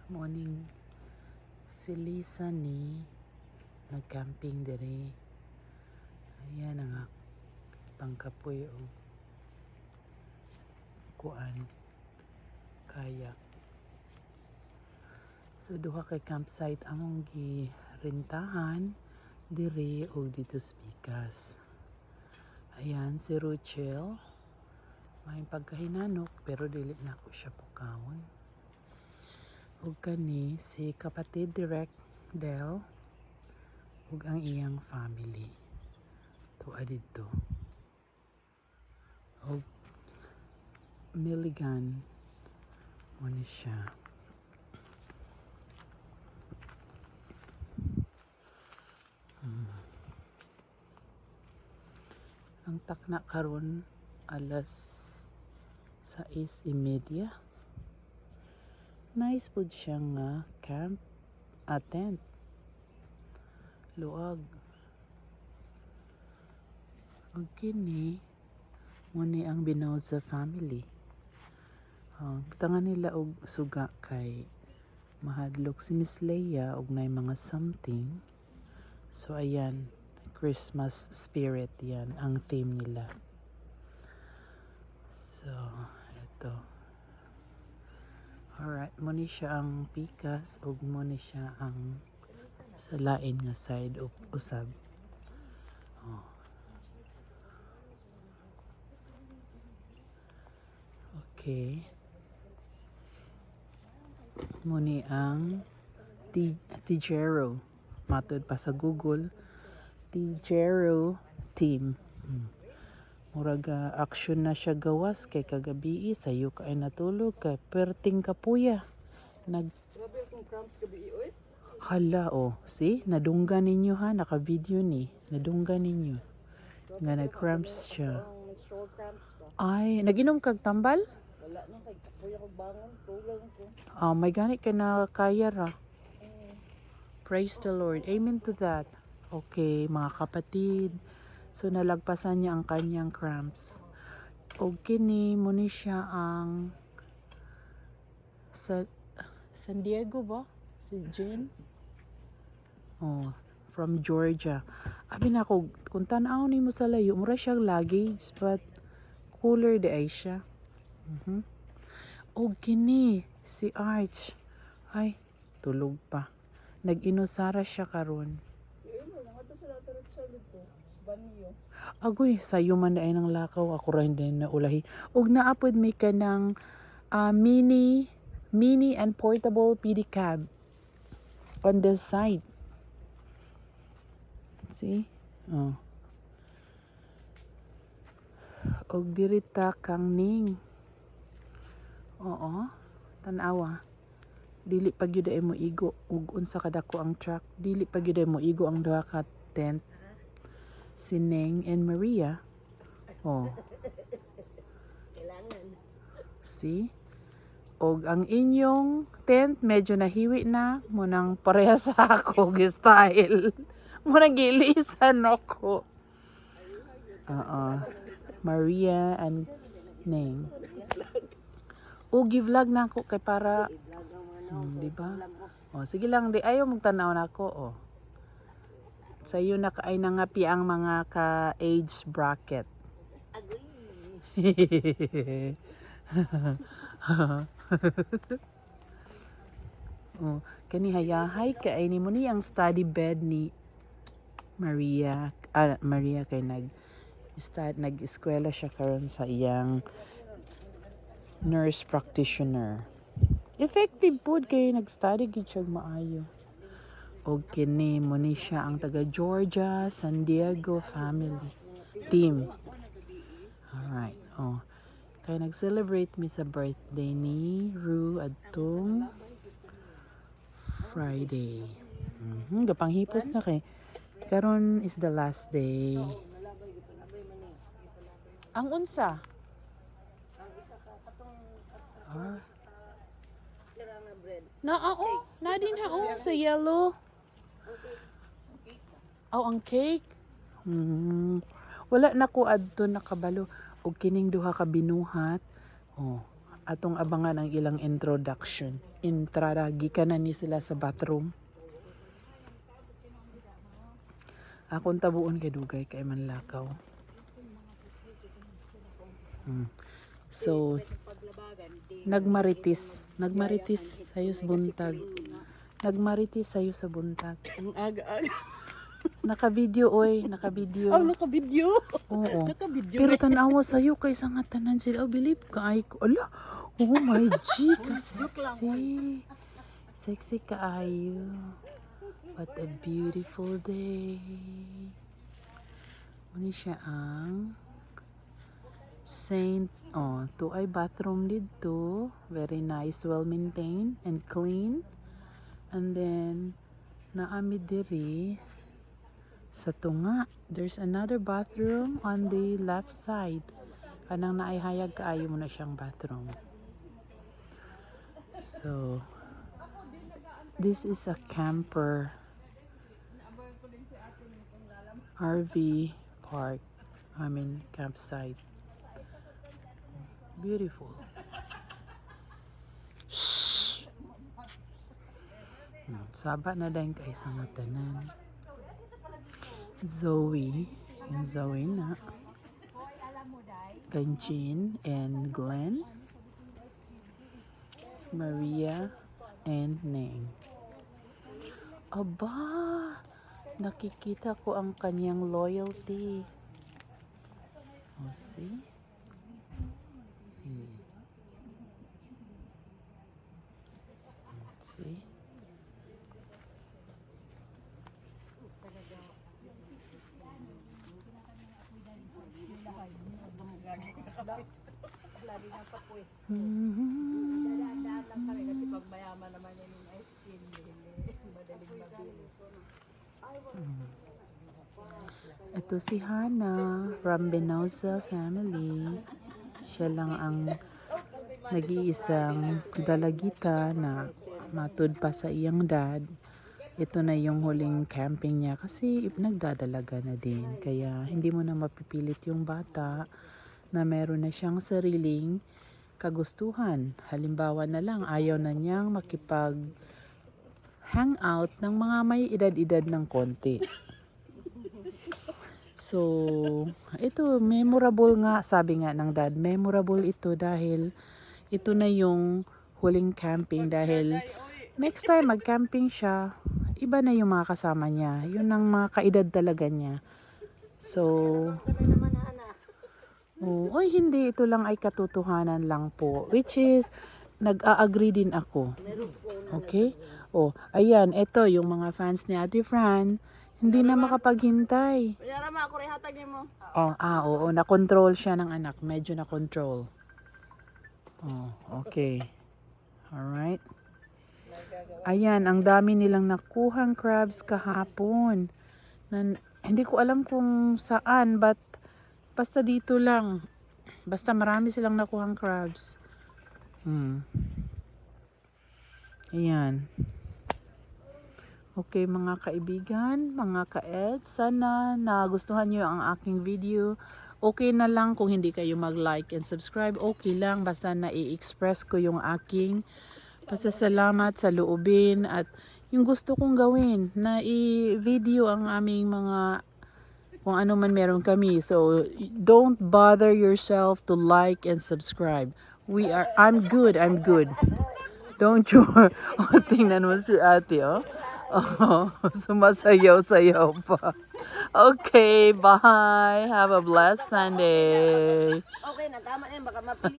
Morning si Lisa ni nagcamping diri. Ayan ang pangkapoy o kuan kayak. So duha kay campsite among girintahan diri o dito sa Pikas. Ayan si Ruchel. May pagkahinanok pero dili na ako siya pukawon. Ug kani si kapatid Direct Del ug ang iyang family. Tuwa dito. Ug Milligan mo ni siya. Ang takna karon alas 6:30. Nice po siya nga camp tent. Luag. Ug kini mo ni ang binaw sa family. Tangan nila og suga kay mahadlok si Miss Leia og nay mga something. So ayan, Christmas spirit yan ang theme nila. So ito. Alright, mo ni siya ang Pikas ug mo ni siya ang sa lain nga side of usab. Okay. Mo ni ang Tijero. Matod pa sa Google, Tijero team. Muraga action na siya gawas kay kagabi sayo kay natulog kay perting kapuya. Grabe akong cramps gabi oy. Hala see, nadunggan ninyo ha, naka-video ni. Nadunggan ninyo. Nga nag-cramps siya. Ang menstrual cramps ba? Ay, naginom kag tambal? Wala na kay kuya ko bangon, tulang ko. May ganit ka na kaya ra. Praise the Lord. Amen to that. Okay, mga kapatid. So, nalagpasan niya ang kanyang cramps. O kini, muni siya ang San Diego ba? Si Jen? From Georgia. Abi na ako, kung tanaw ni mo sa layo, mura siyang luggage, but cooler di ay siya. O kini, si Arch. Ay, tulog pa. Nag-inusara siya karon. Agoy, sayo man ay ng lakaw. Ako rin din na ulahi. Ug naapod may ka ng mini and portable pedicab on the side. See? Og dirita kang ning. Oo. Tanawa. Dili pag yun ay mo igo ug unsa kadako ang truck, dili pag yun ay mo igo ang duha ka tent. Si Neng and Maria. Kailangan. See? Og ang inyong tent medyo nahiwi na mo nang pareha sa ako style. Mo nang gilisan ako. Maria and Neng. O gi-vlog na ako kay para di ba? Sige lang di ayo magtanaw na ako sa iyo na kaay nangapi ang mga ka age bracket. Kani hayahay kay ni mo ni ang study bed ni Maria. Maria kay nag-eskwela siya karon sa iyang nurse practitioner. Effective food kay nag-study gid siya maayo. O kini mo ni siya ang taga Georgia, San Diego family team. Alright. Kay nag-celebrate mi sa birthday ni Ru adtong Friday. Gapanghipos na kay karon is the last day. Ang unsa? Na din sa yellow. Ang cake. Wala na ko adto nakabalo og kining duha ka binuhat. atong abangan ang ilang introduction. Intrada gikanan ni sila sa bathroom. Akong tabuon kay dugay kay manlakaw. So nagmaritis sayo sa buntag. Nagmaritis sayo sa buntag. Ang aga-aga. Naka-video oy, naka-video. Oh, naka-video. Oo. Naka-video. Pero tanawa sa'yo kay sa nga tanan sila. Oh, believe ka ay ko. Ala, oh my G, ka-sexy. Sexy kaayo. What a beautiful day. Muni siya ang Saint, to ay bathroom dito. Very nice, well-maintained and clean. And then, naami diri sa tunga. There's another bathroom on the left side. Kanang naayhayag kaayo mo na siyang bathroom. So, this is a camper RV park. I mean, campsite. Beautiful. Shh! Saba na din kay sa mga tanan. Zoe and Zoe na. Kanjin and Glenn. Maria and Neng. Aba! Nakikita ko ang kanyang loyalty. Oh, see? See? Ito si Hana from Benosa family. Siya lang ang nag-iisang dalagita na matud pa sa iyang dad. Ito na yung huling camping niya kasi nagdadalaga na din. Kaya hindi mo na mapipilit yung bata na meron na siyang sariling kagustuhan. Halimbawa na lang, ayaw na niyang makipag hangout ng mga may edad-edad ng konti. So, ito memorable nga, sabi nga ng dad, memorable ito dahil ito na yung huling camping dahil next time mag-camping siya, iba na yung mga kasama niya. Yun ang mga kaedad talaga niya. So, oy hindi, ito lang ay katotohanan lang po. Which is, nag-a-agree din ako. Okay? Ayan, ito yung mga fans ni Ate Fran. Hindi na makapaghintay. Kunyara ma, ako rin hatag niyo mo. Oo, na-control siya ng anak. Medyo na-control. Okay. Alright. Ayan, ang dami nilang nakuhang crabs kahapon. Hindi ko alam kung saan, but basta dito lang. Basta marami silang nakuhang crabs. Ayan. Okay mga kaibigan, mga ka-ed, sana nagustuhan nyo ang aking video. Okay na lang kung hindi kayo mag-like and subscribe. Okay lang, basta na-i-express ko yung aking pasasalamat sa loobin at yung gusto kong gawin na i-video ang aming mga kung ano man meron kami. So, don't bother yourself to like and subscribe. I'm good. Don't you? Tingnan mo si ate, sumasayaw-sayaw pa. Okay, bye. Have a blessed Sunday. Okay na, tama na yun. Baka mapili.